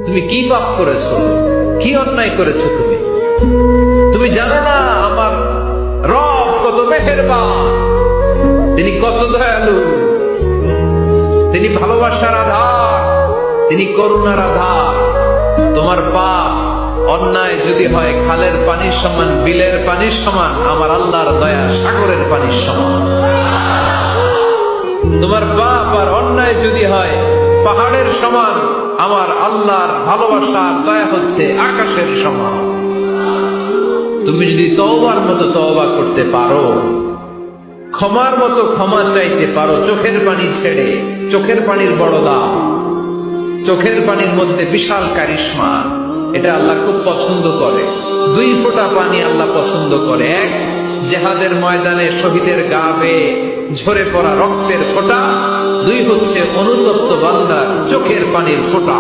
তুমি কি পাপ করেছো, কি অন্যায় করেছো? তুমি জানো না আমার রব কত মেহেরবান, তিনি কত দয়ালু, তিনি ভালোবাসার আধার, তিনি করুণার আধার। তোমার পাপ অন্যায় যদি হয় খালের পানির সমান, বিলের পানির সমান, আমার আল্লাহর দয়া সাগরের পানির সমান। তোমার পাপ আর অন্যায় যদি হয় পাহাড়ের সমান, আমার আল্লাহর ভালোবাসার দয়া হচ্ছে আকাশের সমান। তুমি যদি তওবার মতো তওবা করতে পারো, ক্ষমার মতো ক্ষমা চাইতে পারো, চোখের পানি ছেড়ে, চোখের পানির বড় দাম, চোখের পানির মধ্যে বিশাল কারিশমা, এটা আল্লাহ খুব পছন্দ করে। 2 ফোঁটা পানি আল্লাহ পছন্দ করে। এক, জিহাদের ময়দানে শহীদের গা বেয়ে ঝরে পড়া রক্তের ফোঁটা। 2 হচ্ছে অনুতপ্ত বান্দার চোখের পানির ফোঁটা।